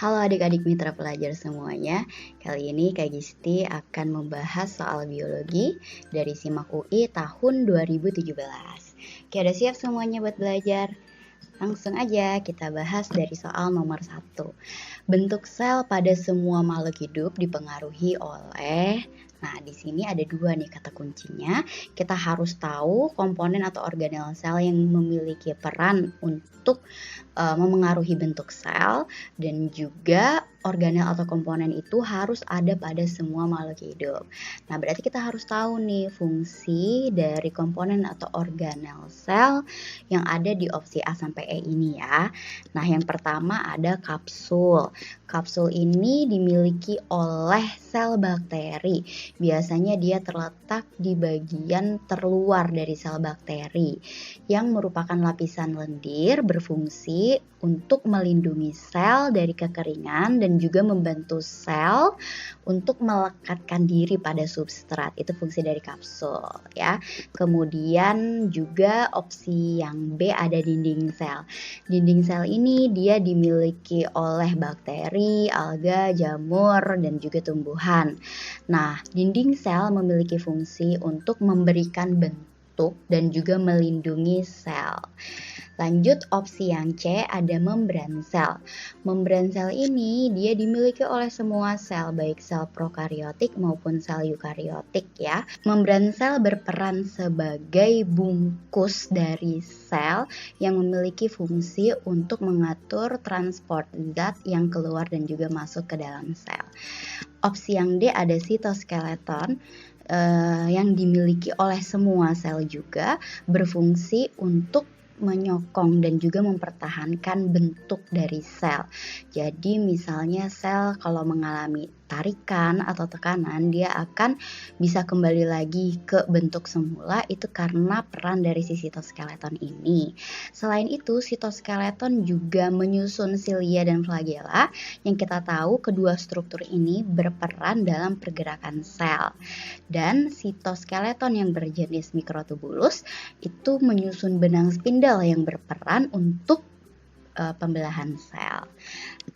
Halo adik-adik mitra pelajar semuanya. Kali ini Kak Gisti akan membahas soal biologi dari SIMAK UI tahun 2017. Oke, udah siap semuanya buat belajar? Langsung aja kita bahas dari soal nomor 1. Bentuk sel pada semua makhluk hidup dipengaruhi oleh. Nah, di sini ada dua nih kata kuncinya. Kita harus tahu komponen atau organel sel yang memiliki peran untuk memengaruhi bentuk sel, dan juga organel atau komponen itu harus ada pada semua makhluk hidup. Nah, berarti kita harus tahu nih fungsi dari komponen atau organel sel yang ada di opsi A sampai E ini ya. Nah, yang pertama ada kapsul. Kapsul ini dimiliki oleh sel bakteri. Biasanya dia terletak di bagian terluar dari sel bakteri yang merupakan lapisan lendir berfungsi untuk melindungi sel dari kekeringan dan juga membantu sel untuk melekatkan diri pada substrat. Itu fungsi dari kapsul ya. Kemudian juga opsi yang B ada dinding sel. Dinding sel ini dia dimiliki oleh bakteri, alga, jamur, dan juga tumbuhan. Nah, dinding sel memiliki fungsi untuk memberikan bentuk dan juga melindungi sel. Lanjut opsi yang C ada membran sel. Membran sel ini dia dimiliki oleh semua sel, baik sel prokariotik maupun sel eukariotik ya. Membran sel berperan sebagai bungkus dari sel yang memiliki fungsi untuk mengatur transport zat yang keluar dan juga masuk ke dalam sel. Opsi yang D ada sitoskeleton yang dimiliki oleh semua sel juga, berfungsi untuk menyokong dan juga mempertahankan bentuk dari sel. Jadi misalnya sel kalau mengalami tarikan atau tekanan, dia akan bisa kembali lagi ke bentuk semula, itu karena peran dari si sitoskeleton ini. Selain itu, sitoskeleton juga menyusun silia dan flagella, yang kita tahu kedua struktur ini berperan dalam pergerakan sel. Dan sitoskeleton yang berjenis mikrotubulus itu menyusun benang spindle yang berperan untuk pembelahan sel.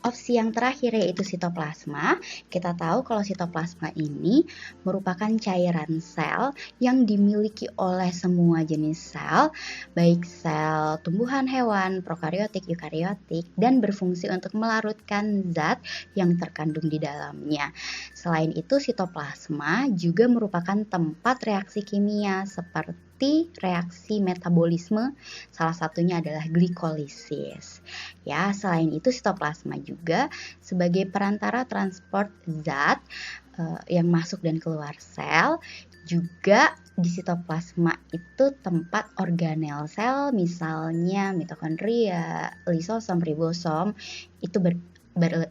Opsi yang terakhir yaitu sitoplasma. Kita tahu kalau sitoplasma ini merupakan cairan sel yang dimiliki oleh semua jenis sel, baik sel tumbuhan, hewan, prokariotik, eukariotik, dan berfungsi untuk melarutkan zat yang terkandung di dalamnya. Selain itu, sitoplasma juga merupakan tempat reaksi kimia seperti reaksi metabolisme, salah satunya adalah glikolisis. Ya, selain itu sitoplasma juga sebagai perantara transport zat yang masuk dan keluar sel. Juga di sitoplasma itu tempat organel sel, misalnya mitokondria, lisosom, ribosom itu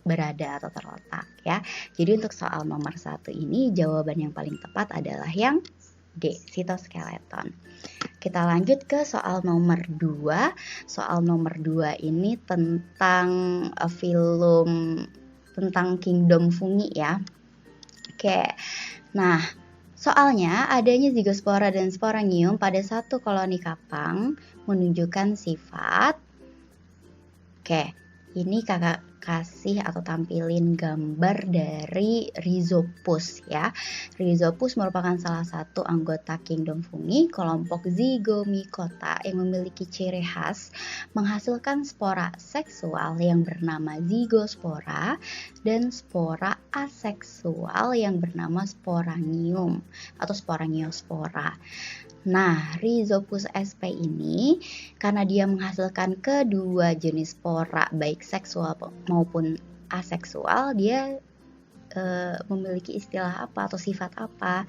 berada atau terletak ya. Jadi untuk soal nomor 1 ini jawaban yang paling tepat adalah yang D, sitoskeleton. Kita lanjut ke soal nomor 2. Soal nomor 2 ini tentang film tentang kingdom fungi ya. Oke. Nah, soalnya adanya zigospora dan sporangium pada satu koloni kapang menunjukkan sifat. Oke, ini kakak kasih atau tampilin gambar dari Rhizopus ya. Rhizopus merupakan salah satu anggota kingdom fungi kelompok Zygomicota yang memiliki ciri khas menghasilkan spora seksual yang bernama zygospora dan spora aseksual yang bernama sporangium atau sporangiospora. Nah, Rhizopus sp ini karena dia menghasilkan kedua jenis spora baik seksual maupun aseksual, dia memiliki istilah apa atau sifat apa.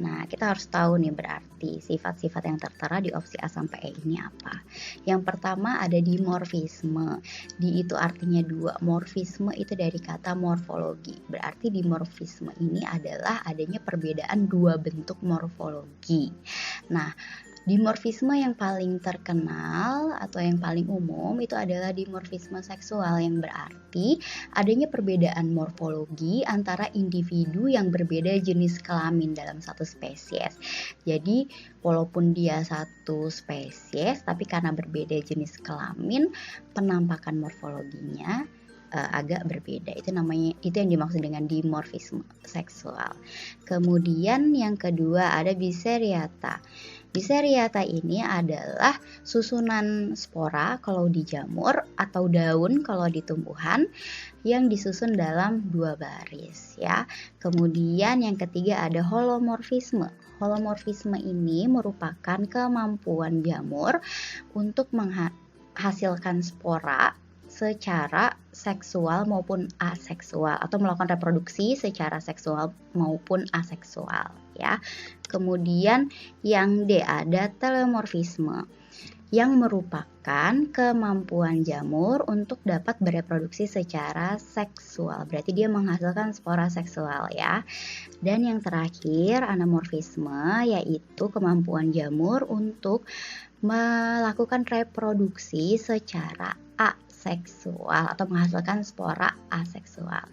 Nah, kita harus tahu nih berarti sifat-sifat yang tertera di opsi A sampai E ini apa. Yang pertama ada dimorfisme. Di itu artinya dua. Morfisme itu dari kata morfologi. Berarti dimorfisme ini adalah adanya perbedaan dua bentuk morfologi. Nah, dimorfisme yang paling terkenal atau yang paling umum itu adalah dimorfisme seksual, yang berarti adanya perbedaan morfologi antara individu yang berbeda jenis kelamin dalam satu spesies. Jadi walaupun dia satu spesies tapi karena berbeda jenis kelamin, penampakan morfologinya agak berbeda. Itu yang dimaksud dengan dimorfisme seksual. Kemudian yang kedua ada Biseriata. Biseriata ini adalah susunan spora kalau di jamur atau daun kalau di tumbuhan yang disusun dalam 2 baris ya. Kemudian yang ketiga ada holomorfisme. Holomorfisme ini merupakan kemampuan jamur untuk menghasilkan spora secara seksual maupun aseksual atau melakukan reproduksi secara seksual maupun aseksual ya. Kemudian yang D ada telemorfisme yang merupakan kemampuan jamur untuk dapat bereproduksi secara seksual. Berarti dia menghasilkan spora seksual ya. Dan yang terakhir anamorfisme yaitu kemampuan jamur untuk melakukan reproduksi secara aseksual atau menghasilkan spora aseksual.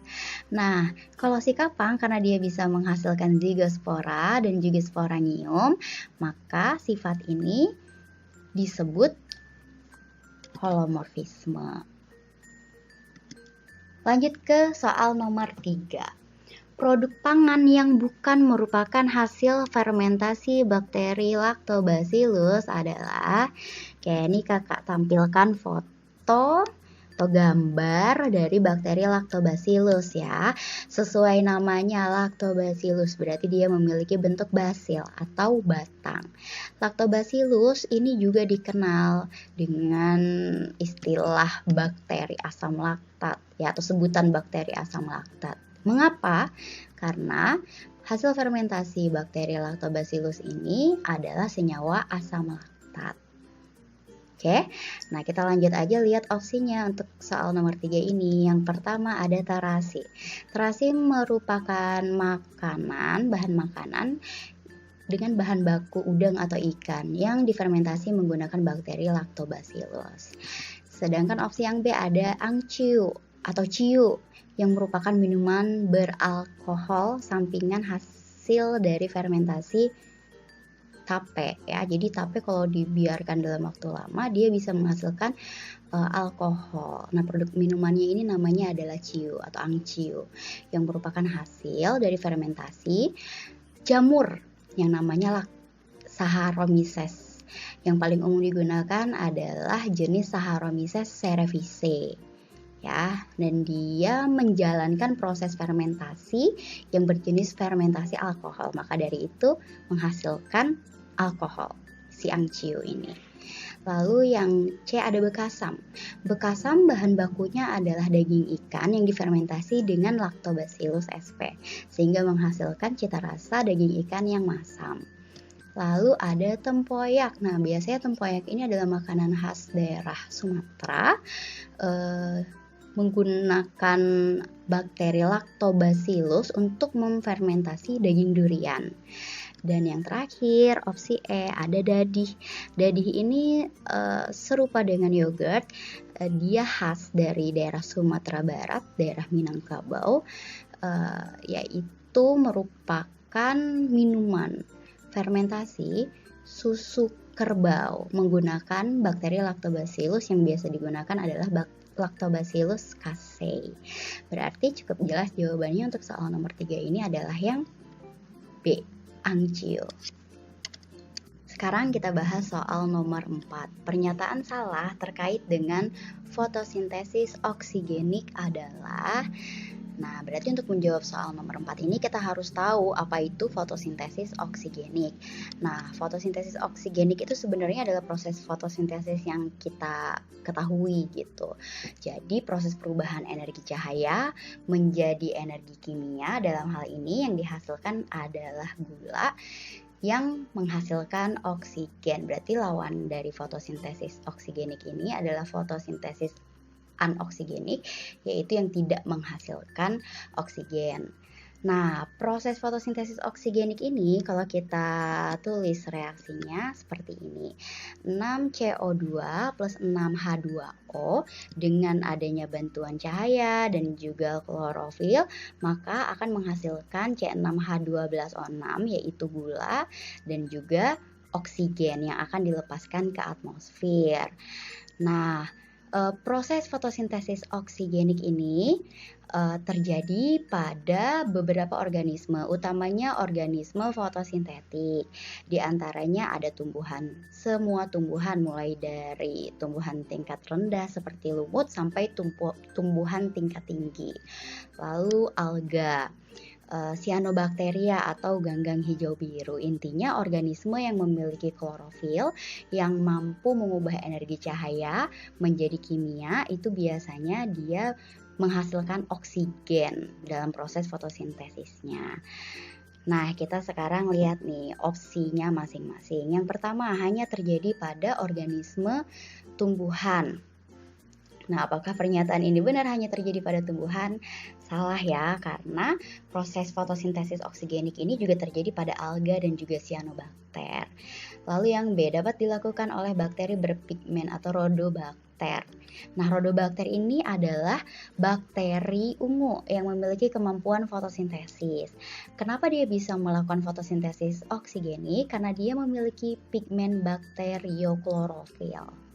Nah, kalau si kapang karena dia bisa menghasilkan zigospora dan juga sporanium, maka sifat ini disebut holomorfisme. Lanjut ke soal nomor 3. Produk pangan yang bukan merupakan hasil fermentasi bakteri Lactobacillus adalah, kayak ini kakak tampilkan foto atau gambar dari bakteri Lactobacillus ya. Sesuai namanya Lactobacillus, berarti dia memiliki bentuk basil atau batang. Lactobacillus ini juga dikenal dengan istilah bakteri asam laktat ya, atau sebutan bakteri asam laktat. Mengapa? Karena hasil fermentasi bakteri Lactobacillus ini adalah senyawa asam laktat. Oke, nah kita lanjut aja lihat opsinya untuk soal nomor 3 ini. Yang pertama ada terasi. Terasi merupakan bahan makanan dengan bahan baku udang atau ikan yang difermentasi menggunakan bakteri Lactobacillus. Sedangkan opsi yang B ada angciu atau ciu yang merupakan minuman beralkohol sampingan hasil dari fermentasi tape ya. Jadi tape kalau dibiarkan dalam waktu lama dia bisa menghasilkan alkohol. Nah, produk minumannya ini namanya adalah ciu atau angciu yang merupakan hasil dari fermentasi jamur yang namanya Saccharomyces. Yang paling umum digunakan adalah jenis Saccharomyces cerevisiae. Ya, dan dia menjalankan proses fermentasi yang berjenis fermentasi alkohol. Maka dari itu menghasilkan alkohol si angciu ini. Lalu yang C ada bekasam. Bekasam bahan bakunya adalah daging ikan yang difermentasi dengan Lactobacillus sp sehingga menghasilkan cita rasa daging ikan yang masam. Lalu ada tempoyak. Nah, biasanya tempoyak ini adalah makanan khas daerah Sumatera. Menggunakan bakteri Lactobacillus untuk memfermentasi daging durian. Dan yang terakhir opsi E ada dadih. Dadih ini serupa dengan yogurt, dia khas dari daerah Sumatera Barat, daerah Minangkabau, yaitu merupakan minuman fermentasi susu kerbau menggunakan bakteri Lactobacillus yang biasa digunakan adalah Lactobacillus casei. Berarti cukup jelas jawabannya untuk soal nomor 3 ini adalah yang B, angciu. Sekarang kita bahas soal nomor 4. Pernyataan salah terkait dengan fotosintesis oksigenik adalah, nah berarti untuk menjawab soal nomor 4 ini kita harus tahu apa itu fotosintesis oksigenik. Nah, fotosintesis oksigenik itu sebenarnya adalah proses fotosintesis yang kita ketahui gitu. Jadi proses perubahan energi cahaya menjadi energi kimia, dalam hal ini yang dihasilkan adalah gula yang menghasilkan oksigen. Berarti lawan dari fotosintesis oksigenik ini adalah fotosintesis anoksigenik, yaitu yang tidak menghasilkan oksigen. Nah, proses fotosintesis oksigenik ini kalau kita tulis reaksinya seperti ini. 6CO2 plus 6H2O dengan adanya bantuan cahaya dan juga klorofil, maka akan menghasilkan C6H12O6 yaitu gula dan juga oksigen yang akan dilepaskan ke atmosfer. Nah, Proses fotosintesis oksigenik ini terjadi pada beberapa organisme, utamanya organisme fotosintetik. Di antaranya ada tumbuhan, semua tumbuhan mulai dari tumbuhan tingkat rendah seperti lumut sampai tumbuhan tingkat tinggi. Lalu alga, cyanobacteria atau ganggang hijau biru. Intinya organisme yang memiliki klorofil yang mampu mengubah energi cahaya menjadi kimia, itu biasanya dia menghasilkan oksigen dalam proses fotosintesisnya. Nah, kita sekarang lihat nih opsinya masing-masing. Yang pertama hanya terjadi pada organisme tumbuhan. Nah, apakah pernyataan ini benar hanya terjadi pada tumbuhan? Salah ya, karena proses fotosintesis oksigenik ini juga terjadi pada alga dan juga cyanobacter. Lalu yang B, dapat dilakukan oleh bakteri berpigmen atau rhodobacter. Nah, rhodobacter ini adalah bakteri ungu yang memiliki kemampuan fotosintesis. Kenapa dia bisa melakukan fotosintesis oksigenik? Karena dia memiliki pigmen bakterioklorofil.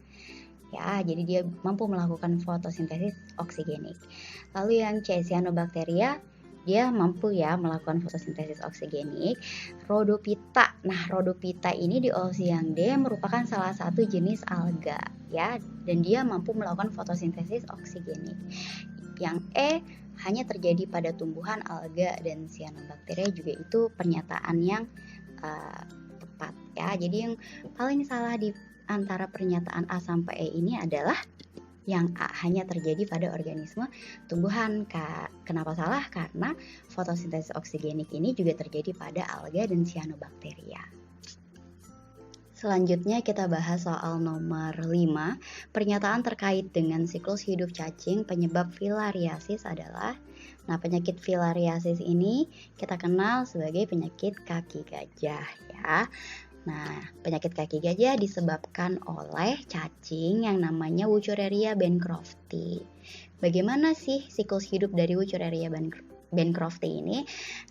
Ya, jadi dia mampu melakukan fotosintesis oksigenik. Lalu yang C, cyanobacteria, dia mampu ya melakukan fotosintesis oksigenik. Rhodophyta. Nah, Rhodophyta ini di opsi yang D merupakan salah satu jenis alga ya, dan dia mampu melakukan fotosintesis oksigenik. Yang E hanya terjadi pada tumbuhan, alga, dan cyanobacteria juga itu pernyataan yang tepat ya. Jadi yang paling salah di antara pernyataan A sampai E ini adalah yang A, hanya terjadi pada organisme tumbuhan. Kenapa salah? Karena fotosintesis oksigenik ini juga terjadi pada alga dan cyanobacteria. Selanjutnya kita bahas soal nomor 5. Pernyataan terkait dengan siklus hidup cacing penyebab filariasis adalah, nah penyakit filariasis ini kita kenal sebagai penyakit kaki gajah ya. Nah, penyakit kaki gajah disebabkan oleh cacing yang namanya Wuchereria bancrofti. Bagaimana sih siklus hidup dari Wuchereria bancrofti ini?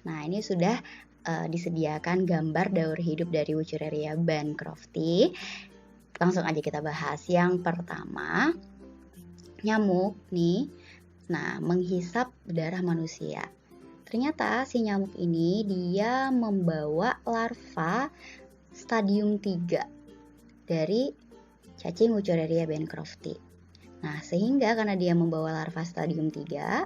Nah, ini sudah disediakan gambar daur hidup dari Wuchereria bancrofti. Langsung aja kita bahas. Yang pertama, nyamuk nih, nah menghisap darah manusia. Ternyata si nyamuk ini dia membawa larva stadium 3 dari cacing Wuchereria bancrofti. Nah, sehingga karena dia membawa larva stadium 3,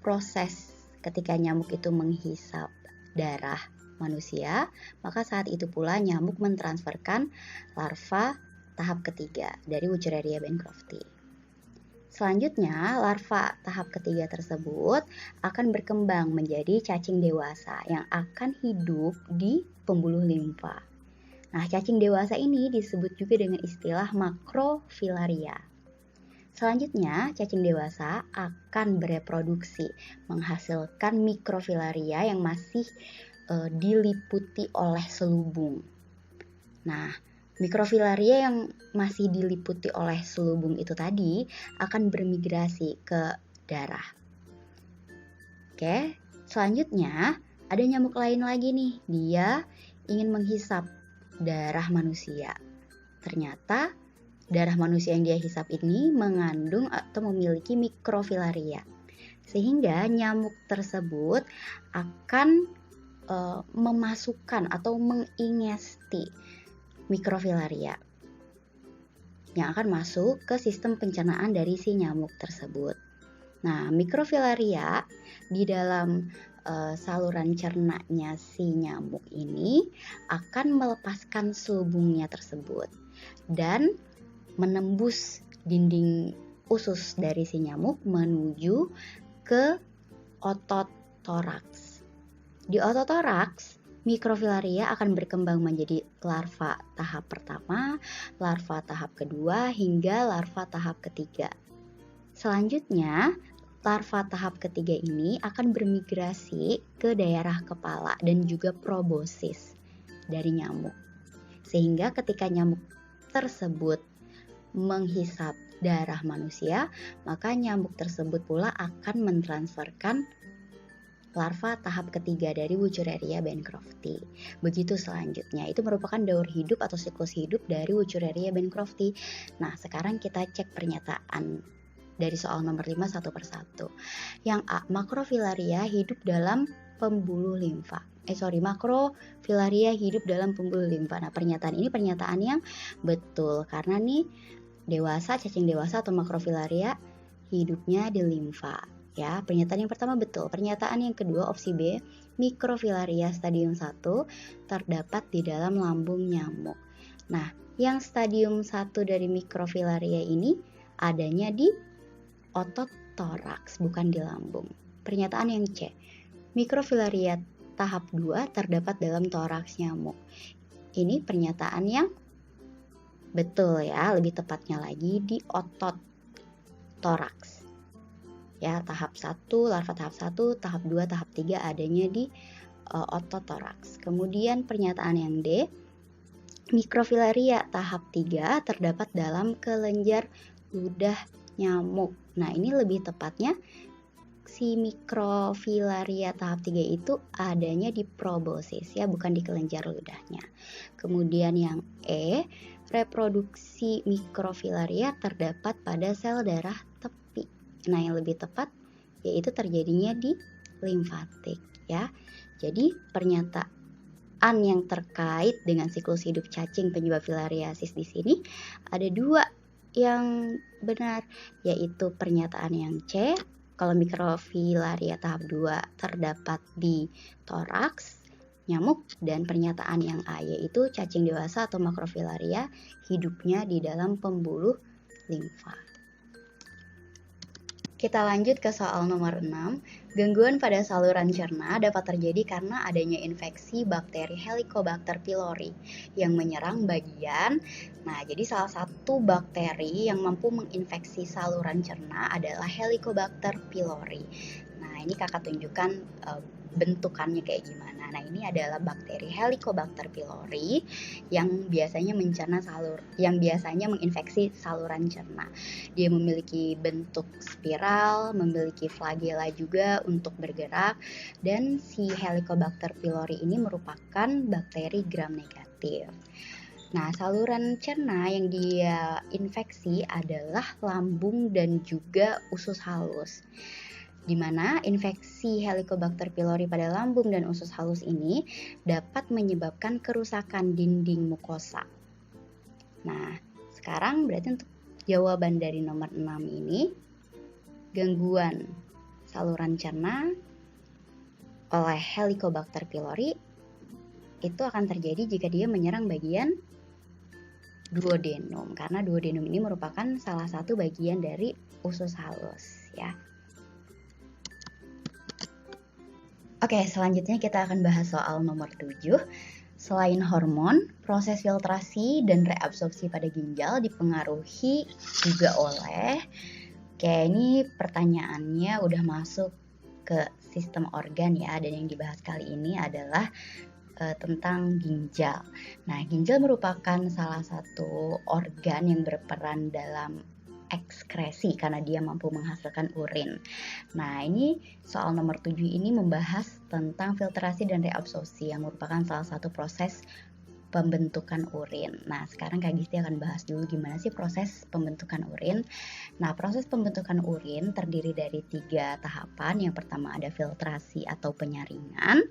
proses ketika nyamuk itu menghisap darah manusia, maka saat itu pula nyamuk mentransferkan larva tahap ketiga dari Wuchereria bancrofti. Selanjutnya, larva tahap ketiga tersebut akan berkembang menjadi cacing dewasa yang akan hidup di pembuluh limfa. Nah, cacing dewasa ini disebut juga dengan istilah makrofilaria. Selanjutnya, cacing dewasa akan bereproduksi, menghasilkan mikrofilaria yang masih diliputi oleh selubung. Nah, mikrofilaria yang masih diliputi oleh selubung itu tadi akan bermigrasi ke darah. Oke, selanjutnya ada nyamuk lain lagi nih, dia ingin menghisap darah manusia. Ternyata darah manusia yang dia hisap ini mengandung atau memiliki mikrofilaria, sehingga nyamuk tersebut akan memasukkan atau mengingesti mikrofilaria yang akan masuk ke sistem pencernaan dari si nyamuk tersebut. Nah, mikrofilaria di dalam saluran cernanya si nyamuk ini akan melepaskan selubungnya tersebut dan menembus dinding usus dari si nyamuk menuju ke otot toraks. Di otot toraks, mikrofilaria akan berkembang menjadi larva tahap pertama, larva tahap kedua, hingga larva tahap ketiga. Selanjutnya, larva tahap ketiga ini akan bermigrasi ke daerah kepala dan juga proboscis dari nyamuk. Sehingga ketika nyamuk tersebut menghisap darah manusia, maka nyamuk tersebut pula akan mentransferkan larva tahap ketiga dari Wuchereria bancrofti. Begitu selanjutnya, itu merupakan daur hidup atau siklus hidup dari Wuchereria bancrofti. Nah, sekarang kita cek pernyataan dari soal nomor 5 satu persatu. Yang A, makrofilaria hidup dalam pembuluh limfa. Makrofilaria hidup dalam pembuluh limfa. Nah, pernyataan ini pernyataan yang betul karena nih cacing dewasa atau makrofilaria hidupnya di limfa. Ya, pernyataan yang pertama betul. Pernyataan yang kedua opsi B, mikrofilaria stadium 1 terdapat di dalam lambung nyamuk. Nah, yang stadium 1 dari mikrofilaria ini adanya di otot toraks, bukan di lambung. Pernyataan yang C, mikrofilaria tahap 2 terdapat dalam toraks nyamuk. Ini pernyataan yang betul ya, lebih tepatnya lagi di otot toraks. Ya, tahap 1, larva tahap 1, tahap 2, tahap 3 adanya di otot toraks. Kemudian pernyataan yang D, mikrofilaria tahap 3 terdapat dalam kelenjar ludah nyamuk. Nah, ini lebih tepatnya si mikrofilaria tahap 3 itu adanya di proboscis ya, bukan di kelenjar ludahnya. Kemudian yang E, reproduksi mikrofilaria terdapat pada sel darah tepi. Nah, yang lebih tepat yaitu terjadinya di limfatik ya. Jadi pernyataan yang terkait dengan siklus hidup cacing penyebab filariasis di sini ada 2 yang benar, yaitu pernyataan yang C, kalau mikrofilaria tahap 2 terdapat di toraks nyamuk, dan pernyataan yang A yaitu cacing dewasa atau makrofilaria hidupnya di dalam pembuluh limfa. Kita lanjut ke soal nomor 6. Gangguan pada saluran cerna dapat terjadi karena adanya infeksi bakteri Helicobacter pylori yang menyerang bagian. Nah, jadi salah satu bakteri yang mampu menginfeksi saluran cerna adalah Helicobacter pylori. Nah, ini kakak tunjukkan bentukannya kayak gimana. Nah, ini adalah bakteri Helicobacter pylori yang biasanya menginfeksi saluran cerna. Dia memiliki bentuk spiral, memiliki flagela juga untuk bergerak, dan si Helicobacter pylori ini merupakan bakteri gram negatif. Nah, saluran cerna yang dia infeksi adalah lambung dan juga usus halus, di mana infeksi Helicobacter pylori pada lambung dan usus halus ini dapat menyebabkan kerusakan dinding mukosa. Nah, sekarang berarti untuk jawaban dari nomor 6 ini, gangguan saluran cerna oleh Helicobacter pylori itu akan terjadi jika dia menyerang bagian duodenum, karena duodenum ini merupakan salah satu bagian dari usus halus ya. Oke, selanjutnya kita akan bahas soal nomor 7. Selain hormon, proses filtrasi dan reabsorpsi pada ginjal dipengaruhi juga oleh, ini pertanyaannya udah masuk ke sistem organ ya, dan yang dibahas kali ini adalah tentang ginjal. Nah, ginjal merupakan salah satu organ yang berperan dalam ekskresi karena dia mampu menghasilkan urin. Nah, ini soal nomor 7 ini membahas tentang filtrasi dan reabsorpsi yang merupakan salah satu proses pembentukan urin. Nah, sekarang Kak Gisti akan bahas dulu gimana sih proses pembentukan urin. Nah, proses pembentukan urin terdiri dari 3 tahapan. Yang pertama ada filtrasi atau penyaringan.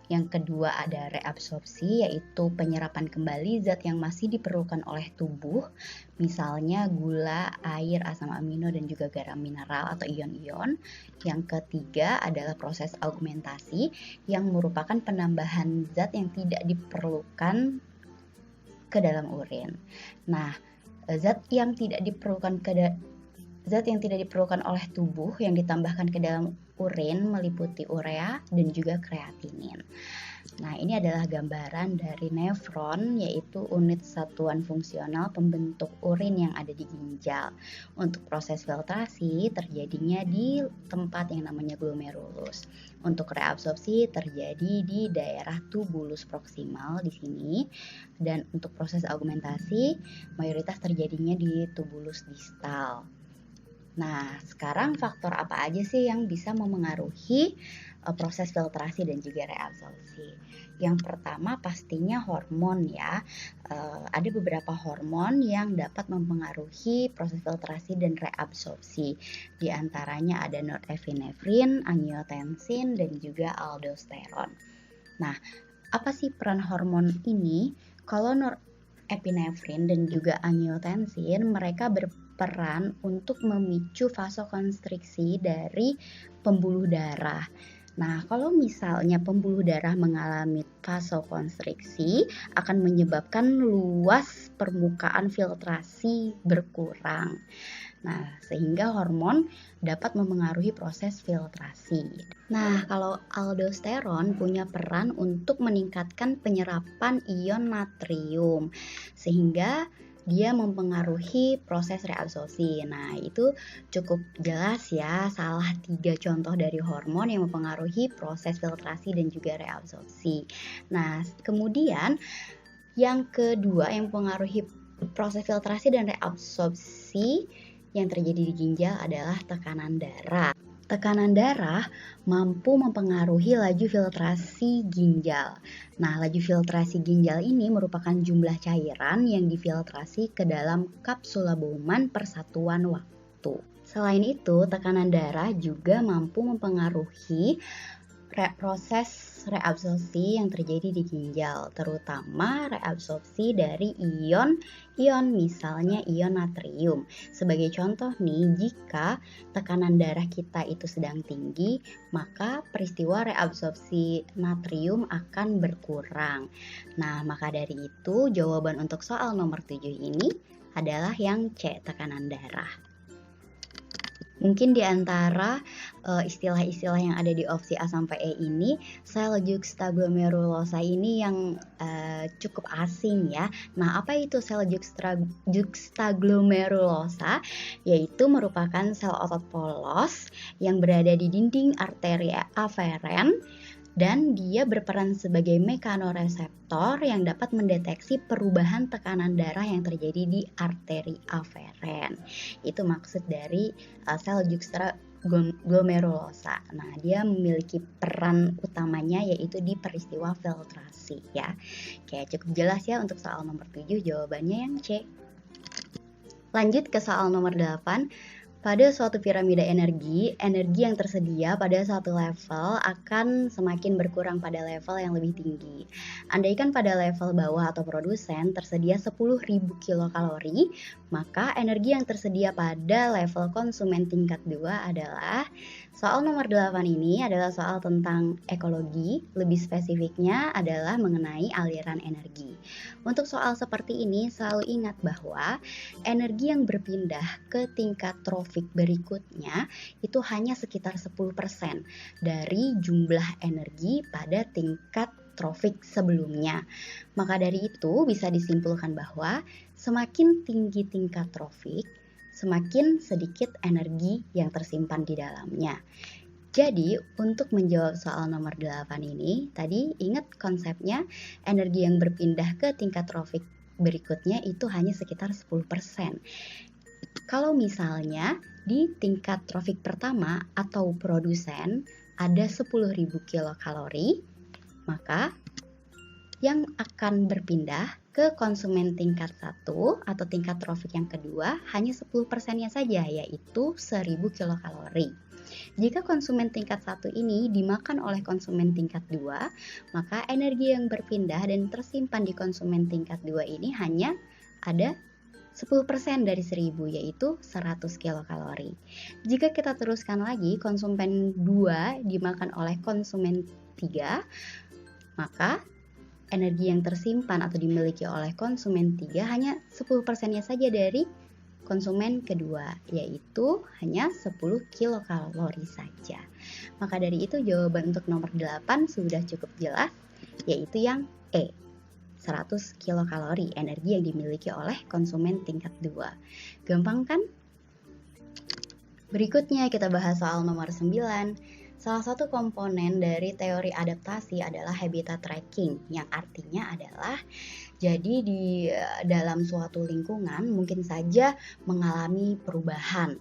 Yang kedua ada reabsorpsi, yaitu penyerapan kembali zat yang masih diperlukan oleh tubuh, misalnya gula, air, asam amino, dan juga garam mineral atau ion-ion. Yang ketiga adalah proses augmentasi, yang merupakan penambahan zat yang tidak diperlukan ke dalam urin. Nah, zat yang tidak diperlukan oleh tubuh yang ditambahkan ke dalam urin meliputi urea dan juga kreatinin. Nah, ini adalah gambaran dari nefron, yaitu unit satuan fungsional pembentuk urin yang ada di ginjal. Untuk proses filtrasi terjadinya di tempat yang namanya glomerulus. Untuk reabsorpsi terjadi di daerah tubulus proksimal di sini, dan untuk proses augmentasi mayoritas terjadinya di tubulus distal. Nah, sekarang faktor apa aja sih yang bisa memengaruhi proses filtrasi dan juga reabsorpsi? Yang pertama pastinya hormon ya. Ada beberapa hormon yang dapat mempengaruhi proses filtrasi dan reabsorpsi. Di antaranya ada norepinefrin, angiotensin, dan juga aldosteron. Nah, apa sih peran hormon ini? Kalau norepinefrin dan juga angiotensin, mereka berperan untuk memicu vasokonstriksi dari pembuluh darah. Nah, kalau misalnya pembuluh darah mengalami vasokonstriksi, akan menyebabkan luas permukaan filtrasi berkurang. Nah, sehingga hormon dapat memengaruhi proses filtrasi. Nah, kalau aldosteron punya peran untuk meningkatkan penyerapan ion natrium, sehingga dia mempengaruhi proses reabsorpsi. Nah, itu cukup jelas ya, salah 3 contoh dari hormon yang mempengaruhi proses filtrasi dan juga reabsorpsi. Nah, kemudian yang kedua yang mempengaruhi proses filtrasi dan reabsorpsi yang terjadi di ginjal adalah tekanan darah. Tekanan darah mampu mempengaruhi laju filtrasi ginjal. Nah, laju filtrasi ginjal ini merupakan jumlah cairan yang difiltrasi ke dalam kapsula Bowman per satuan waktu. Selain itu, tekanan darah juga mampu mempengaruhi proses reabsorpsi yang terjadi di ginjal, terutama reabsorpsi dari ion, misalnya ion natrium. Sebagai contoh nih, jika tekanan darah kita itu sedang tinggi, maka peristiwa reabsorpsi natrium akan berkurang. Nah, maka dari itu jawaban untuk soal nomor 7 ini adalah yang C, tekanan darah. Mungkin di antara istilah-istilah yang ada di opsi A sampai E ini, sel juxtaglomerulosa ini yang cukup asing ya. Nah, apa itu sel juxtaglomerulosa? Yaitu merupakan sel otot polos yang berada di dinding arteri aferen, dan dia berperan sebagai mekanoreseptor yang dapat mendeteksi perubahan tekanan darah yang terjadi di arteri aferen. Itu maksud dari sel juxtaglomerulosa. Nah, dia memiliki peran utamanya yaitu di peristiwa filtrasi ya. Oke, cukup jelas ya untuk soal nomor 7, jawabannya yang C. Lanjut ke soal nomor 8. Pada suatu piramida energi yang tersedia pada suatu level akan semakin berkurang pada level yang lebih tinggi. Andaikan pada level bawah atau produsen tersedia 10.000 kilokalori, maka energi yang tersedia pada level konsumen tingkat 2 adalah, soal nomor 8 ini adalah soal tentang ekologi, lebih spesifiknya adalah mengenai aliran energi. Untuk soal seperti ini selalu ingat bahwa energi yang berpindah ke tingkat trofik berikutnya itu hanya sekitar 10% dari jumlah energi pada tingkat trofik sebelumnya. Maka dari itu bisa disimpulkan bahwa semakin tinggi tingkat trofik, semakin sedikit energi yang tersimpan di dalamnya. Jadi, untuk menjawab soal nomor 8 ini, tadi ingat konsepnya, energi yang berpindah ke tingkat trofik berikutnya itu hanya sekitar 10%. Kalau misalnya di tingkat trofik pertama atau produsen ada 10.000 kilokalori, maka yang akan berpindah ke konsumen tingkat 1 atau tingkat trofik yang kedua hanya 10%-nya saja, yaitu 1.000 kilokalori. Jika konsumen tingkat 1 ini dimakan oleh konsumen tingkat 2, maka energi yang berpindah dan tersimpan di konsumen tingkat 2 ini hanya ada 10% dari 1.000, yaitu 100 kilokalori. Jika kita teruskan lagi, konsumen 2 dimakan oleh konsumen 3, maka energi yang tersimpan atau dimiliki oleh konsumen 3 hanya 10%-nya saja dari konsumen kedua, yaitu hanya 10 kilokalori saja. Maka dari itu jawaban untuk nomor 8 sudah cukup jelas, yaitu yang E, 100 kilokalori energi yang dimiliki oleh konsumen tingkat 2. Gampang kan? Berikutnya kita bahas soal nomor 9. Salah satu komponen dari teori adaptasi adalah habitat tracking, yang artinya adalah jadi di dalam suatu lingkungan mungkin saja mengalami perubahan.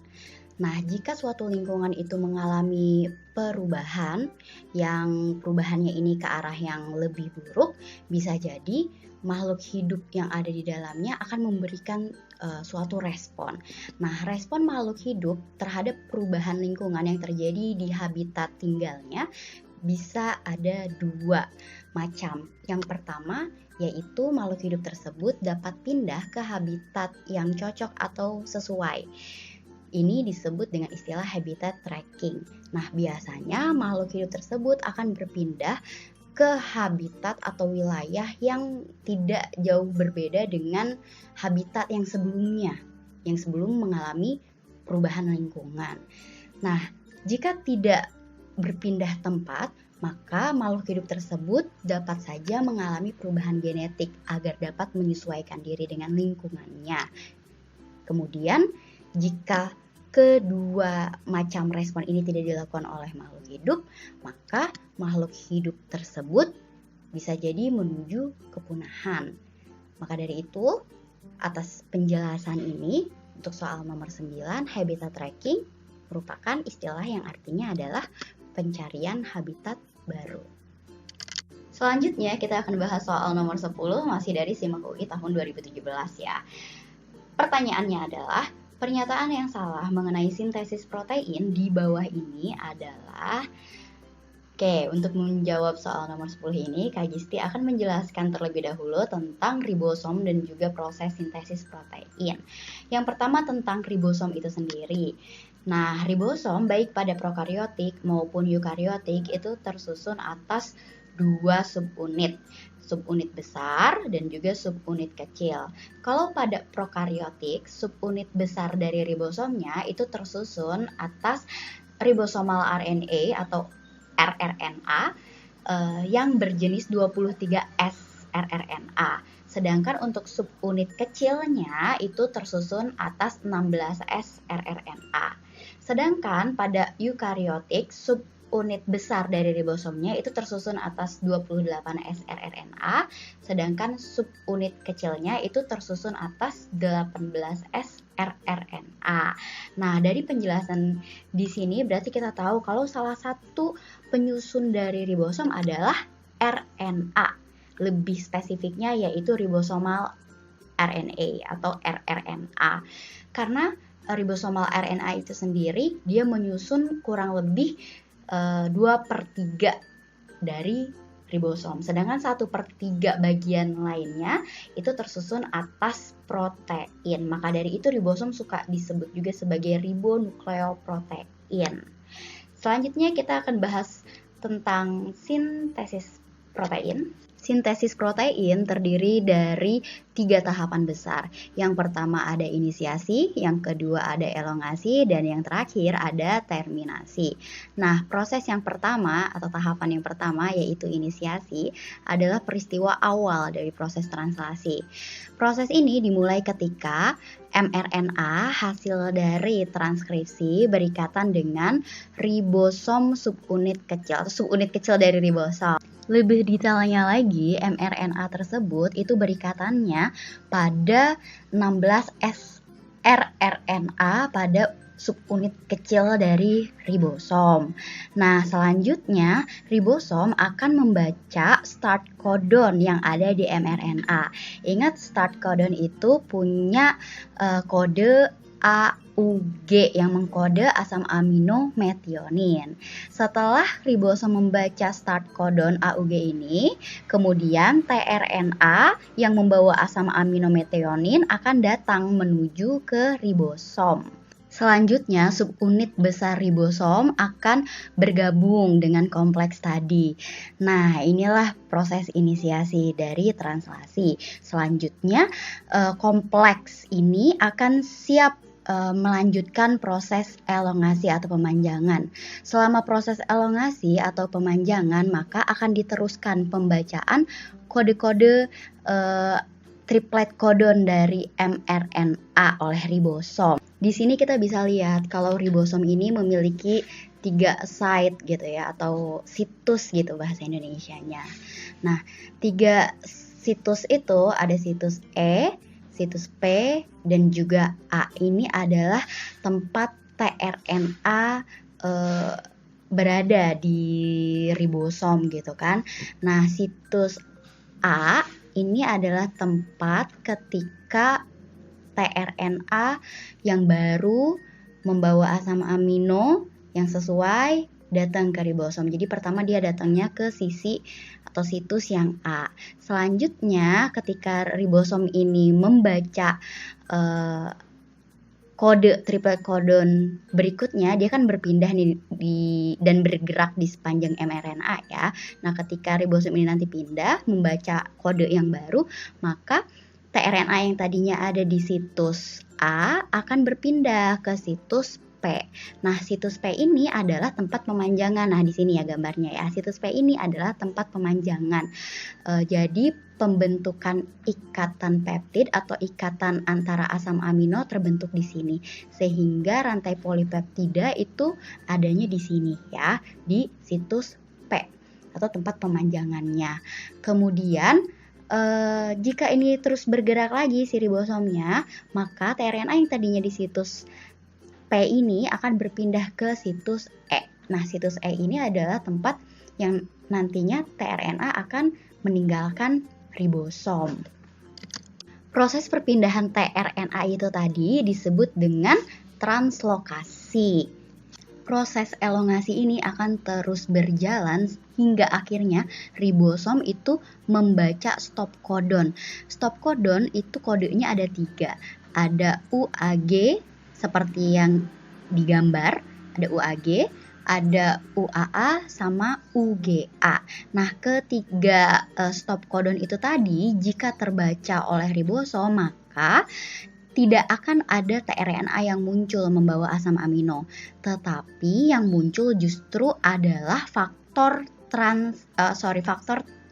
Nah, jika suatu lingkungan itu mengalami perubahan, yang perubahannya ini ke arah yang lebih buruk, bisa jadi makhluk hidup yang ada di dalamnya akan memberikan suatu respon. Nah, respon makhluk hidup terhadap perubahan lingkungan yang terjadi di habitat tinggalnya bisa ada dua macam. Yang pertama, yaitu makhluk hidup tersebut dapat pindah ke habitat yang cocok atau sesuai. Ini disebut dengan istilah habitat tracking. Nah, biasanya makhluk hidup tersebut akan berpindah ke habitat atau wilayah yang tidak jauh berbeda dengan habitat yang sebelumnya, yang sebelum mengalami perubahan lingkungan. Nah, jika tidak berpindah tempat, maka makhluk hidup tersebut dapat saja mengalami perubahan genetik agar dapat menyesuaikan diri dengan lingkungannya. Kemudian, jika kedua macam respon ini tidak dilakukan oleh makhluk hidup, maka makhluk hidup tersebut bisa jadi menuju kepunahan. Maka dari itu, atas penjelasan ini, untuk soal nomor 9, habitat tracking merupakan istilah yang artinya adalah pencarian habitat baru. Selanjutnya kita akan bahas soal nomor 10, masih dari SIMAK UI tahun 2017 ya. Pertanyaannya adalah, pernyataan yang salah mengenai sintesis protein di bawah ini adalah... Oke, untuk menjawab soal nomor 10 ini, Kak Gisti akan menjelaskan terlebih dahulu tentang ribosom dan juga proses sintesis protein. Yang pertama tentang ribosom itu sendiri. Nah, ribosom baik pada prokariotik maupun eukariotik itu tersusun atas dua subunit. Subunit besar dan juga subunit kecil. Kalau pada prokariotik, subunit besar dari ribosomnya itu tersusun atas ribosomal RNA atau rRNA yang berjenis 23S rRNA. Sedangkan untuk subunit kecilnya itu tersusun atas 16S rRNA. Sedangkan pada eukariotik, subunit besar dari ribosomnya itu tersusun atas 28S rRNA, sedangkan subunit kecilnya itu tersusun atas 18S rRNA. Nah, dari penjelasan di sini berarti kita tahu kalau salah satu penyusun dari ribosom adalah RNA. Lebih spesifiknya yaitu ribosomal RNA atau rRNA. Karena ribosomal RNA itu sendiri dia menyusun kurang lebih 2/3 dari ribosom, sedangkan 1/3 bagian lainnya itu tersusun atas protein. Maka dari itu ribosom suka disebut juga sebagai ribonukleoprotein. Selanjutnya kita akan bahas tentang sintesis protein. Sintesis protein terdiri dari 3 tahapan besar. Yang pertama ada inisiasi, yang kedua ada elongasi, dan yang terakhir ada terminasi. Nah, proses yang pertama atau tahapan yang pertama yaitu inisiasi adalah peristiwa awal dari proses translasi. Proses ini dimulai ketika mRNA hasil dari transkripsi berikatan dengan ribosom subunit kecil atau subunit kecil dari ribosom. Lebih detailnya lagi, mRNA tersebut itu berikatannya pada 16S rRNA pada subunit kecil dari ribosom. Nah, selanjutnya ribosom akan membaca start codon yang ada di mRNA. Ingat, start codon itu punya kode AUG yang mengkode asam amino metionin. Setelah ribosom membaca start codon AUG ini, kemudian tRNA yang membawa asam amino metionin akan datang menuju ke ribosom. Selanjutnya, subunit besar ribosom akan bergabung dengan kompleks tadi. Nah, inilah proses inisiasi dari translasi. Selanjutnya, kompleks ini akan siap melanjutkan proses elongasi atau pemanjangan. Selama proses elongasi atau pemanjangan, maka akan diteruskan pembacaan kode-kode triplet codon dari mRNA oleh ribosom. Di sini kita bisa lihat kalau ribosom ini memiliki 3 site gitu ya, atau situs gitu bahasa Indonesianya. Nah, 3 situs itu ada situs E, situs P, dan juga A. Ini adalah tempat tRNA berada di ribosom gitu kan. Nah, situs A ini adalah tempat ketika tRNA yang baru membawa asam amino yang sesuai datang ke ribosom. Jadi pertama dia datangnya ke sisi atau situs yang A. Selanjutnya ketika ribosom ini membaca kode triplet codon berikutnya, dia kan berpindah dan bergerak di sepanjang mRNA ya. Nah, ketika ribosom ini nanti pindah membaca kode yang baru, maka tRNA yang tadinya ada di situs A akan berpindah ke situs P. Nah, situs P ini adalah tempat pemanjangan. Nah, di sini ya gambarnya ya. Situs P ini adalah tempat pemanjangan. Jadi pembentukan ikatan peptid atau ikatan antara asam amino terbentuk di sini. Sehingga rantai polipeptida itu adanya di sini ya, di situs P atau tempat pemanjangannya. Kemudian jika ini terus bergerak lagi si ribosomnya, maka tRNA yang tadinya di situs P ini akan berpindah ke situs E. Nah, situs E ini adalah tempat yang nantinya tRNA akan meninggalkan ribosom. Proses perpindahan tRNA itu tadi disebut dengan translokasi. Proses elongasi ini akan terus berjalan hingga akhirnya ribosom itu membaca stop codon. Stop codon itu kodenya ada 3. Ada UAG seperti yang digambar, ada UAG, ada UAA, sama UGA. Nah, ketiga stop codon itu tadi jika terbaca oleh ribosom, maka tidak akan ada tRNA yang muncul membawa asam amino. Tetapi yang muncul justru adalah faktor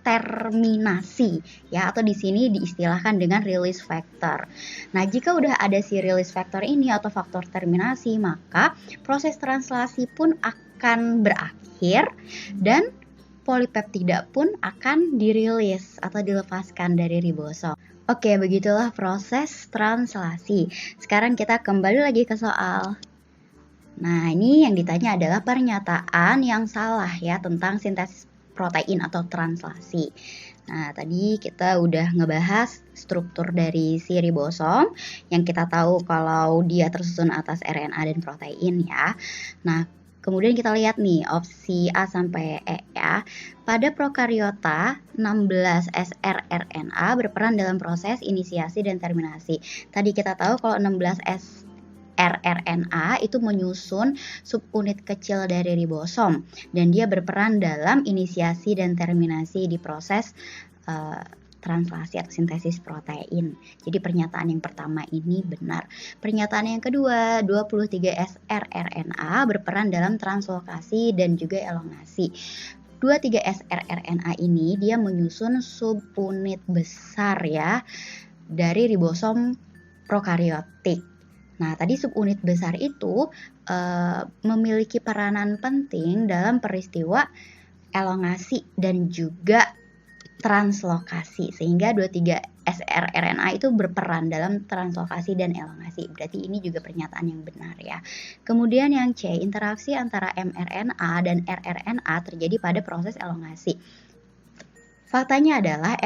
terminasi ya, atau di sini diistilahkan dengan release factor. Nah, jika udah ada si release factor ini atau faktor terminasi, maka proses translasi pun akan berakhir dan polipeptida pun akan dirilis atau dilepaskan dari ribosom. Oke, begitulah proses translasi. Sekarang kita kembali lagi ke soal. Nah, ini yang ditanya adalah pernyataan yang salah ya tentang sintesis protein atau translasi. Nah, tadi kita udah ngebahas struktur dari si ribosom yang kita tahu kalau dia tersusun atas RNA dan protein ya. Nah, kemudian kita lihat nih opsi A sampai E ya. Pada prokariota, 16 srRNA berperan dalam proses inisiasi dan terminasi. Tadi kita tahu kalau 16 rRNA itu menyusun subunit kecil dari ribosom dan dia berperan dalam inisiasi dan terminasi di proses translasi atau sintesis protein. Jadi pernyataan yang pertama ini benar. Pernyataan yang kedua, 23 srRNA berperan dalam translokasi dan juga elongasi. 23 srRNA ini dia menyusun subunit besar ya dari ribosom prokariotik. Nah, tadi subunit besar itu memiliki peranan penting dalam peristiwa elongasi dan juga translokasi. Sehingga 23 srRNA itu berperan dalam translokasi dan elongasi. Berarti ini juga pernyataan yang benar ya. Kemudian yang C, interaksi antara mRNA dan rRNA terjadi pada proses elongasi. Faktanya adalah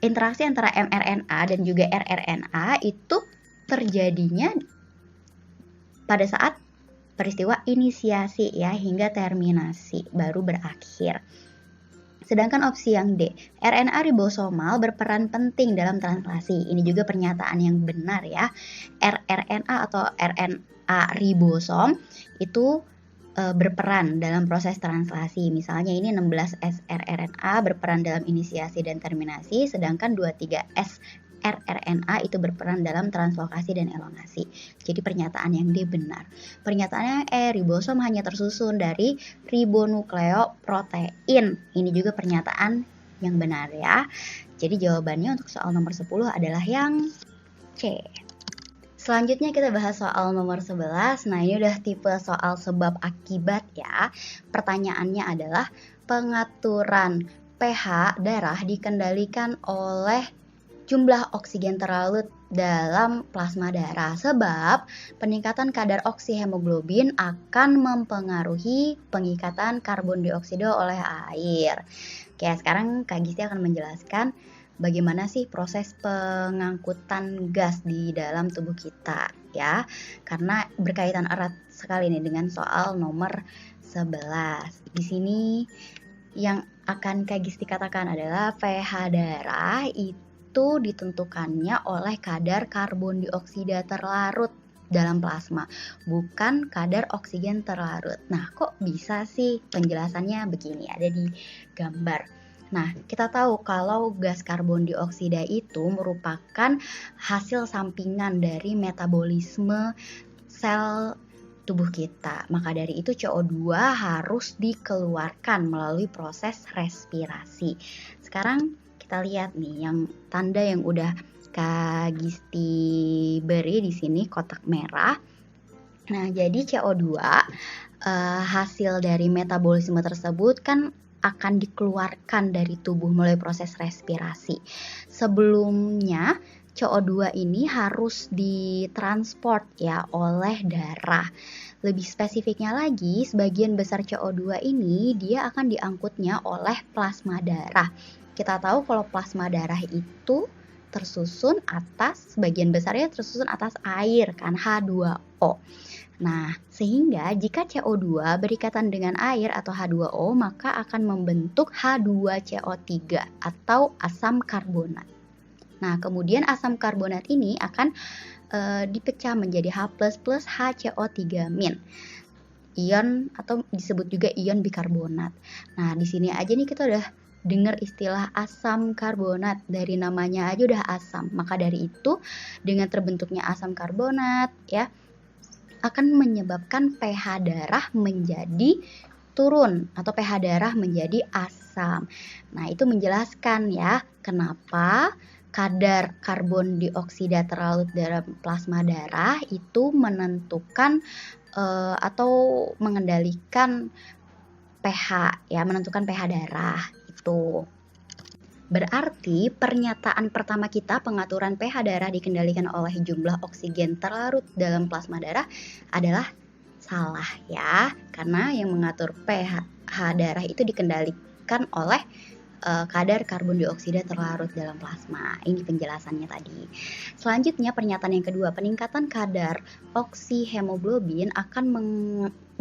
interaksi antara mRNA dan juga rRNA itu terjadinya pada saat peristiwa inisiasi ya hingga terminasi baru berakhir. Sedangkan opsi yang D, RNA ribosomal berperan penting dalam translasi. Ini juga pernyataan yang benar ya. rRNA atau RNA ribosom itu berperan dalam proses translasi. Misalnya ini 16 srRNA berperan dalam inisiasi dan terminasi, sedangkan 23 rRNA itu berperan dalam translokasi dan elongasi. Jadi pernyataan yang D benar. Pernyataan yang E, ribosom hanya tersusun dari ribonukleoprotein. Ini juga pernyataan yang benar ya. Jadi jawabannya untuk soal nomor 10 adalah yang C. Selanjutnya kita bahas soal nomor 11. Nah, ini udah tipe soal sebab akibat ya. Pertanyaannya adalah pengaturan pH darah dikendalikan oleh jumlah oksigen terlarut dalam plasma darah, sebab peningkatan kadar oksihemoglobin akan mempengaruhi pengikatan karbon dioksida oleh air. Oke, sekarang Kak Gisti akan menjelaskan bagaimana sih proses pengangkutan gas di dalam tubuh kita ya. Karena berkaitan erat sekali nih dengan soal nomor 11. Di sini yang akan Kak Gisti katakan adalah pH darah itu ditentukannya oleh kadar karbon dioksida terlarut dalam plasma, bukan kadar oksigen terlarut. Nah, kok bisa sih? Penjelasannya begini, ada di gambar. Nah, kita tahu kalau gas karbon dioksida itu merupakan hasil sampingan dari metabolisme sel tubuh kita. Maka dari itu CO2 harus dikeluarkan melalui proses respirasi. Sekarang kita lihat nih yang tanda yang udah Kak Gisti beri di sini kotak merah. Nah, jadi CO2 hasil dari metabolisme tersebut kan akan dikeluarkan dari tubuh melalui proses respirasi. Sebelumnya CO2 ini harus ditransport ya oleh darah. Lebih spesifiknya lagi, sebagian besar CO2 ini dia akan diangkutnya oleh plasma darah. Kita tahu kalau plasma darah itu tersusun atas, sebagian besarnya tersusun atas air kan, H2O. Nah, sehingga jika CO2 berikatan dengan air atau H2O, maka akan membentuk H2CO3 atau asam karbonat. Nah, kemudian asam karbonat ini akan dipecah menjadi H++ HCO3-. Ion atau disebut juga ion bikarbonat. Nah, di sini aja nih kita udah dengar istilah asam karbonat, dari namanya aja udah asam. Maka dari itu dengan terbentuknya asam karbonat ya akan menyebabkan pH darah menjadi turun atau pH darah menjadi asam. Nah, itu menjelaskan ya kenapa kadar karbon dioksida terlarut dalam plasma darah itu menentukan atau mengendalikan pH ya, menentukan pH darah itu. Berarti pernyataan pertama kita pengaturan pH darah dikendalikan oleh jumlah oksigen terlarut dalam plasma darah adalah salah ya, karena yang mengatur pH darah itu dikendalikan oleh kadar karbon dioksida terlarut dalam plasma. Ini penjelasannya tadi. Selanjutnya pernyataan yang kedua, peningkatan kadar oksihemoglobin akan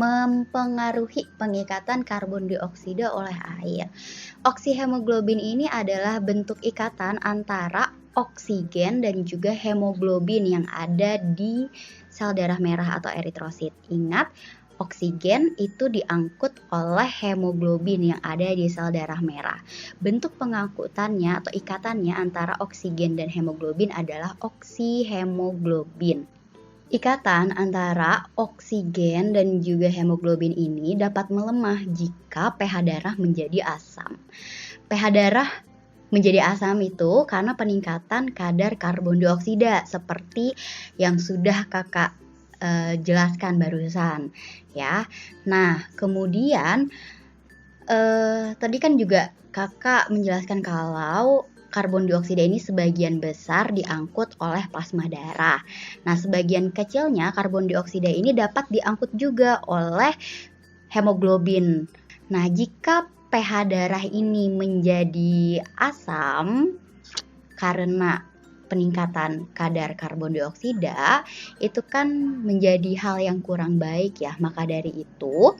mempengaruhi pengikatan karbon dioksida oleh air. Oksihemoglobin ini adalah bentuk ikatan antara oksigen dan juga hemoglobin yang ada di sel darah merah atau eritrosit. Ingat, oksigen itu diangkut oleh hemoglobin yang ada di sel darah merah. Bentuk pengangkutannya atau ikatannya antara oksigen dan hemoglobin adalah oksihemoglobin. Ikatan antara oksigen dan juga hemoglobin ini dapat melemah jika pH darah menjadi asam. pH darah menjadi asam itu karena peningkatan kadar karbon dioksida seperti yang sudah Kakak jelaskan barusan ya. Nah, kemudian tadi kan juga Kakak menjelaskan kalau karbon dioksida ini sebagian besar diangkut oleh plasma darah. Nah, sebagian kecilnya karbon dioksida ini dapat diangkut juga oleh hemoglobin. Nah, jika pH darah ini menjadi asam karena peningkatan kadar karbon dioksida, itu kan menjadi hal yang kurang baik ya. Maka dari itu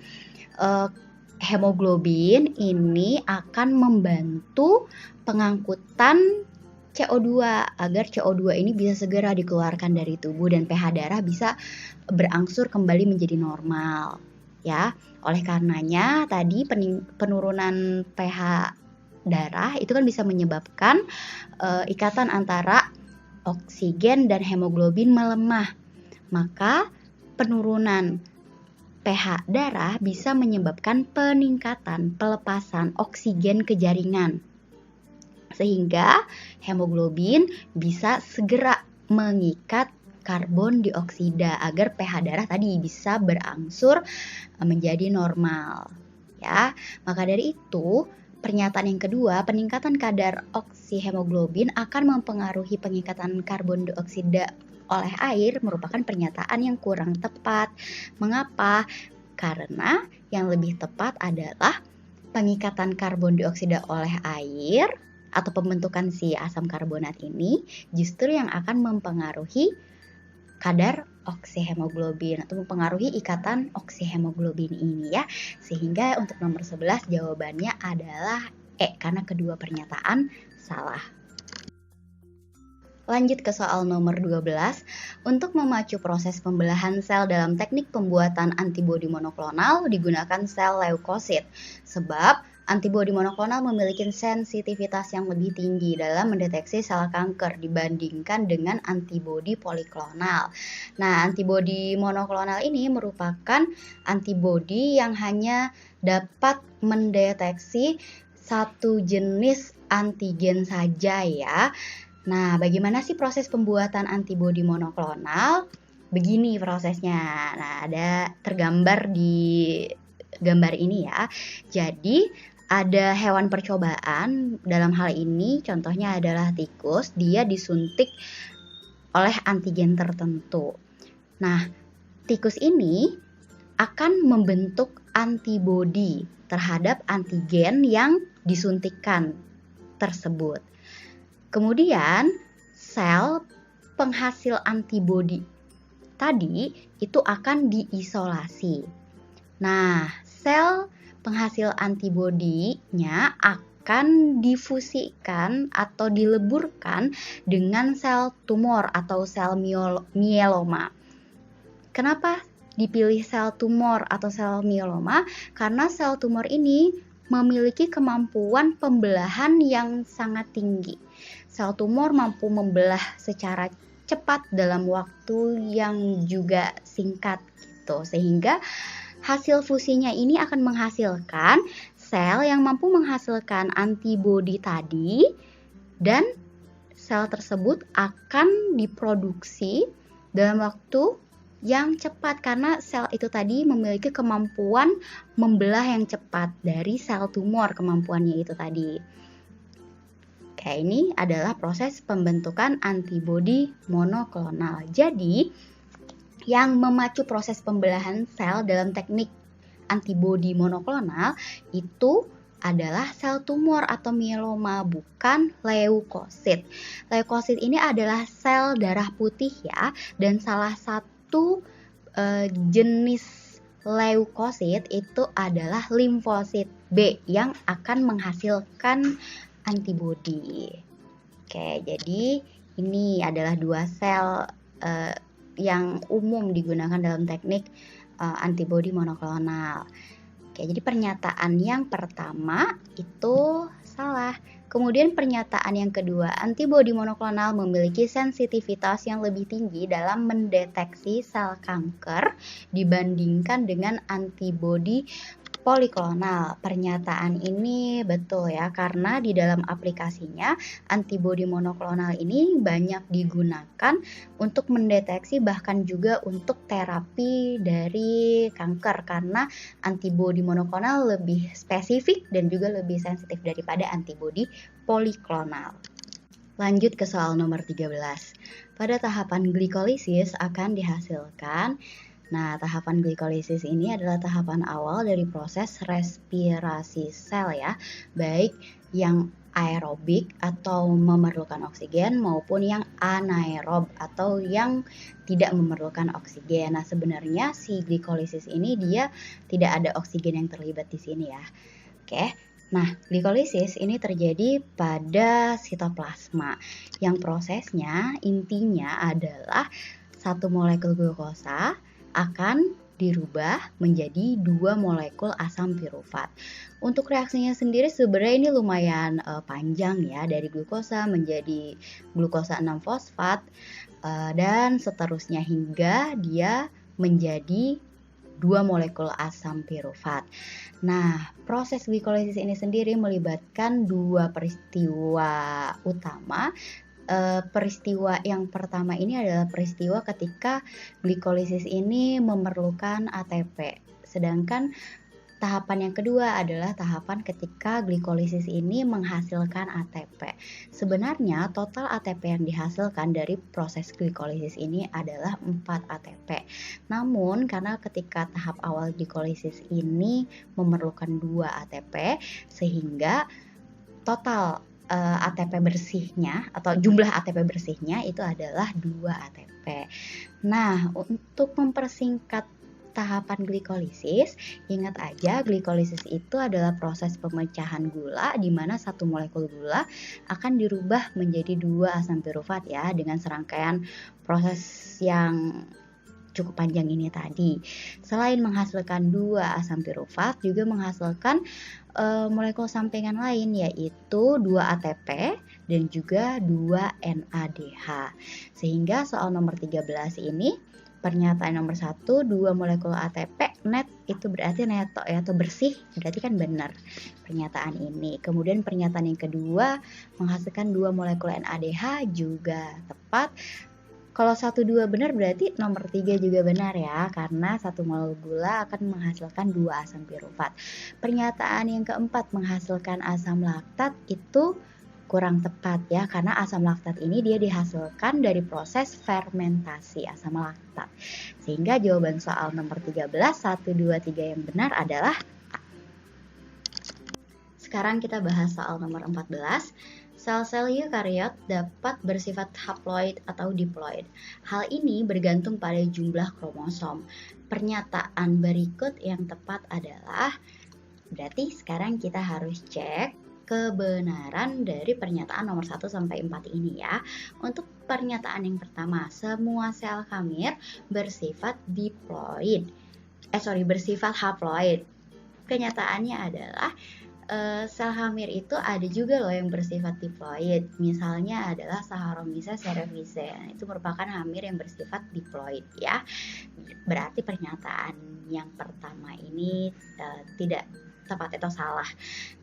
hemoglobin ini akan membantu pengangkutan CO2 agar CO2 ini bisa segera dikeluarkan dari tubuh dan pH darah bisa berangsur kembali menjadi normal ya. Oleh karenanya tadi penurunan pH darah itu kan bisa menyebabkan ikatan antara oksigen dan hemoglobin melemah. Maka penurunan pH darah bisa menyebabkan peningkatan pelepasan oksigen ke jaringan, sehingga hemoglobin bisa segera mengikat karbon dioksida agar pH darah tadi bisa berangsur menjadi normal ya. Maka dari itu pernyataan yang kedua, peningkatan kadar oksihemoglobin akan mempengaruhi pengikatan karbon dioksida oleh air merupakan pernyataan yang kurang tepat. Mengapa? Karena yang lebih tepat adalah pengikatan karbon dioksida oleh air atau pembentukan si asam karbonat ini justru yang akan mempengaruhi kadar oksihemoglobin atau mempengaruhi ikatan oksihemoglobin ini ya. Sehingga untuk nomor 11 jawabannya adalah E karena kedua pernyataan salah. Lanjut ke soal nomor 12. Untuk memacu proses pembelahan sel dalam teknik pembuatan antibodi monoklonal digunakan sel leukosit. Sebab antibodi monoklonal memiliki sensitivitas yang lebih tinggi dalam mendeteksi sel kanker dibandingkan dengan antibodi poliklonal. Nah, antibodi monoklonal ini merupakan antibodi yang hanya dapat mendeteksi satu jenis antigen saja ya. Nah, bagaimana sih proses pembuatan antibodi monoklonal? Begini prosesnya. Nah, ada tergambar di gambar ini ya. Jadi, ada hewan percobaan, dalam hal ini contohnya adalah tikus, dia disuntik oleh antigen tertentu. Nah, tikus ini akan membentuk antibodi terhadap antigen yang disuntikkan tersebut. Kemudian sel penghasil antibodi tadi itu akan diisolasi. Nah, sel penghasil antibodinya akan difusikan atau dileburkan dengan sel tumor atau sel mieloma. Kenapa dipilih sel tumor atau sel mieloma? Karena sel tumor ini memiliki kemampuan pembelahan yang sangat tinggi. Sel tumor mampu membelah secara cepat dalam waktu yang juga singkat gitu. Sehingga hasil fusinya ini akan menghasilkan sel yang mampu menghasilkan antibodi tadi dan sel tersebut akan diproduksi dalam waktu yang cepat karena sel itu tadi memiliki kemampuan membelah yang cepat dari sel tumor kemampuannya itu tadi. Oke, ini adalah proses pembentukan antibodi monoklonal. Jadi, yang memacu proses pembelahan sel dalam teknik antibodi monoklonal itu adalah sel tumor atau mieloma, bukan leukosit. Leukosit ini adalah sel darah putih ya, dan salah satu jenis leukosit itu adalah limfosit B yang akan menghasilkan antibodi. Oke, jadi ini adalah dua sel yang umum digunakan dalam teknik antibodi monoklonal. Oke, jadi pernyataan yang pertama itu salah. Kemudian pernyataan yang kedua, antibodi monoklonal memiliki sensitivitas yang lebih tinggi dalam mendeteksi sel kanker dibandingkan dengan antibodi poliklonal. Pernyataan ini betul ya, karena di dalam aplikasinya antibodi monoklonal ini banyak digunakan untuk mendeteksi bahkan juga untuk terapi dari kanker karena antibodi monoklonal lebih spesifik dan juga lebih sensitif daripada antibodi poliklonal. Lanjut ke soal nomor 13. Pada tahapan glikolisis akan dihasilkan. Nah, tahapan glikolisis ini adalah tahapan awal dari proses respirasi sel ya, baik yang aerobik atau memerlukan oksigen maupun yang anaerob atau yang tidak memerlukan oksigen. Nah, sebenarnya si glikolisis ini dia tidak ada oksigen yang terlibat di sini ya. Oke. Nah, glikolisis ini terjadi pada sitoplasma yang prosesnya intinya adalah satu molekul glukosa akan dirubah menjadi 2 molekul asam pirufat. Untuk reaksinya sendiri sebenarnya ini lumayan panjang ya, dari glukosa menjadi glukosa 6-fosfat dan seterusnya hingga dia menjadi 2 molekul asam pirufat. Nah, proses glikolisis ini sendiri melibatkan 2 peristiwa utama. Peristiwa yang pertama ini adalah peristiwa ketika glikolisis ini memerlukan ATP. Sedangkan Tahapan yang kedua adalah tahapan ketika glikolisis ini menghasilkan ATP. Sebenarnya total ATP yang dihasilkan dari proses glikolisis ini adalah 4 ATP. Namun karena ketika tahap awal glikolisis ini memerlukan 2 ATP, sehingga total ATP bersihnya atau jumlah ATP bersihnya itu adalah 2 ATP. Nah, untuk mempersingkat tahapan glikolisis, ingat aja glikolisis itu adalah proses pemecahan gula di mana satu molekul gula akan dirubah menjadi 2 asam pirufat ya, dengan serangkaian proses yang cukup panjang ini tadi. Selain menghasilkan 2 asam pirufat, juga menghasilkan molekul sampingan lain yaitu 2 ATP dan juga 2 NADH. Sehingga soal nomor 13 ini pernyataan nomor 1, 2 molekul ATP net itu berarti neto ya, atau bersih, berarti kan benar pernyataan ini. Kemudian pernyataan yang kedua, menghasilkan 2 molekul NADH juga tepat. Kalau 1, 2 benar berarti nomor 3 juga benar ya, karena satu molekul gula akan menghasilkan 2 asam pirufat. Pernyataan yang keempat, menghasilkan asam laktat itu kurang tepat ya, karena asam laktat ini dia dihasilkan dari proses fermentasi asam laktat. Sehingga jawaban soal nomor 13, 1, 2, 3 yang benar adalah A. Sekarang kita bahas soal nomor 14. Sel-sel eukariot dapat bersifat haploid atau diploid. Hal ini bergantung pada jumlah kromosom. Pernyataan berikut yang tepat adalah, berarti sekarang kita harus cek kebenaran dari pernyataan nomor 1 sampai 4 ini ya. Untuk pernyataan yang pertama, semua sel kamir bersifat bersifat haploid. Kenyataannya adalah sel hamir itu ada juga loh yang bersifat diploid. Misalnya adalah Saccharomyces cerevisiae. Itu merupakan hamir yang bersifat diploid ya. Berarti pernyataan yang pertama ini tidak tepat atau salah.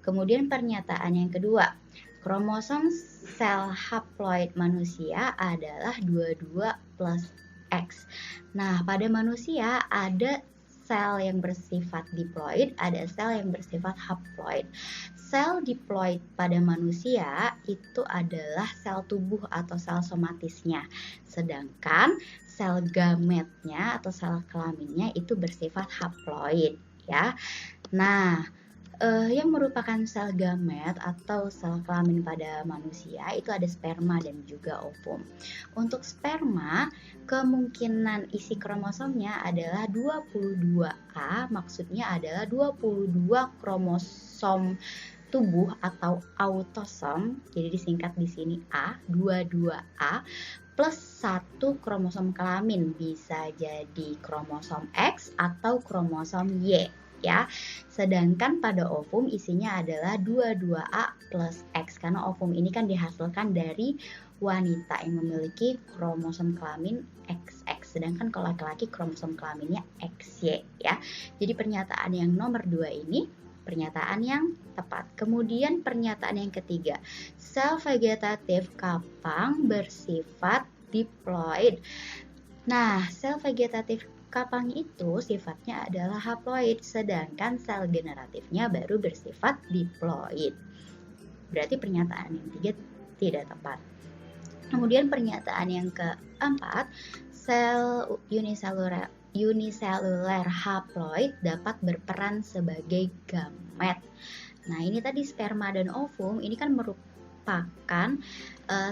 Kemudian pernyataan yang kedua, kromosom sel haploid manusia adalah 22 plus X. Nah, pada manusia ada sel yang bersifat diploid, ada sel yang bersifat haploid. Sel diploid pada manusia itu adalah sel tubuh atau sel somatisnya. Sedangkan sel gametnya atau sel kelaminnya itu bersifat haploid ya. Nah, yang merupakan sel gamet atau sel kelamin pada manusia itu ada sperma dan juga ovum. Untuk sperma, kemungkinan isi kromosomnya adalah 22A, maksudnya adalah 22 kromosom tubuh atau autosom, jadi disingkat di sini A, 22A plus 1 kromosom kelamin, bisa jadi kromosom X atau kromosom Y ya. Sedangkan pada ovum isinya adalah 22A plus X, karena ovum ini kan dihasilkan dari wanita yang memiliki kromosom kelamin XX, sedangkan kalau laki-laki kromosom kelaminnya XY ya. Jadi pernyataan yang nomor 2 ini pernyataan yang tepat. Kemudian pernyataan yang ketiga, sel vegetatif kapang bersifat diploid. Nah, sel vegetatif kapang itu sifatnya adalah haploid, sedangkan sel generatifnya baru bersifat diploid. Berarti pernyataan yang ketiga tidak tepat. Kemudian pernyataan yang keempat, sel uniseluler haploid dapat berperan sebagai gamet. Nah, ini tadi sperma dan ovum ini kan merupakan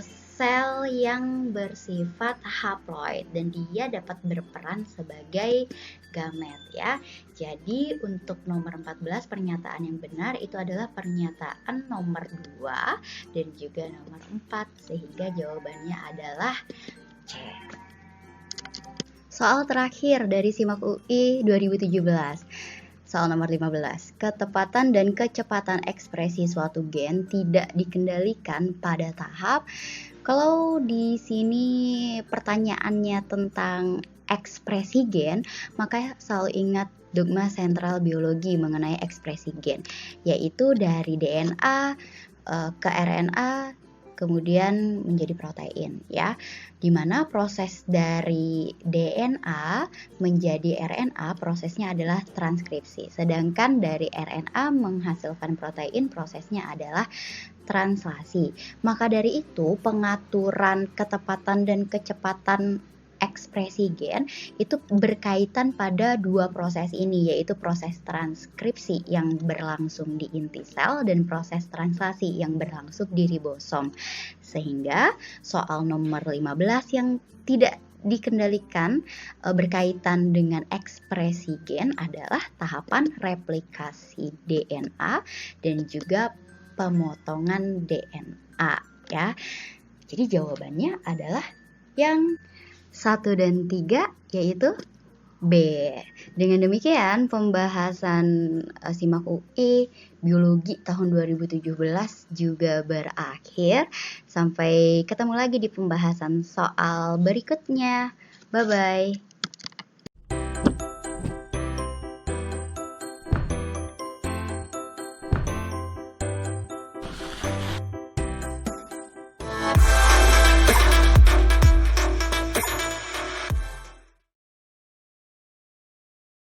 sel yang bersifat haploid dan dia dapat berperan sebagai gamet ya. Jadi untuk nomor 14 pernyataan yang benar itu adalah pernyataan nomor 2 dan juga nomor 4, sehingga jawabannya adalah C. Soal terakhir dari SIMAK UI 2017. Soal nomor 15, ketepatan dan kecepatan ekspresi suatu gen tidak dikendalikan pada tahap. Kalau di sini pertanyaannya tentang ekspresi gen, maka selalu ingat dogma sentral biologi mengenai ekspresi gen, yaitu dari DNA ke RNA kemudian menjadi protein ya. Dimana proses dari DNA menjadi RNA prosesnya adalah transkripsi. Sedangkan dari RNA menghasilkan protein prosesnya adalah translasi. Maka dari itu pengaturan ketepatan dan kecepatan ekspresi gen itu berkaitan pada dua proses ini, yaitu proses transkripsi yang berlangsung di inti sel dan proses translasi yang berlangsung di ribosom. Sehingga soal nomor 15 yang tidak dikendalikan berkaitan dengan ekspresi gen adalah tahapan replikasi DNA dan juga pemotongan DNA ya. Jadi jawabannya adalah yang 1 dan 3 yaitu B. Dengan demikian pembahasan SIMAK UI Biologi tahun 2017 juga berakhir. Sampai ketemu lagi di pembahasan soal berikutnya. Bye-bye.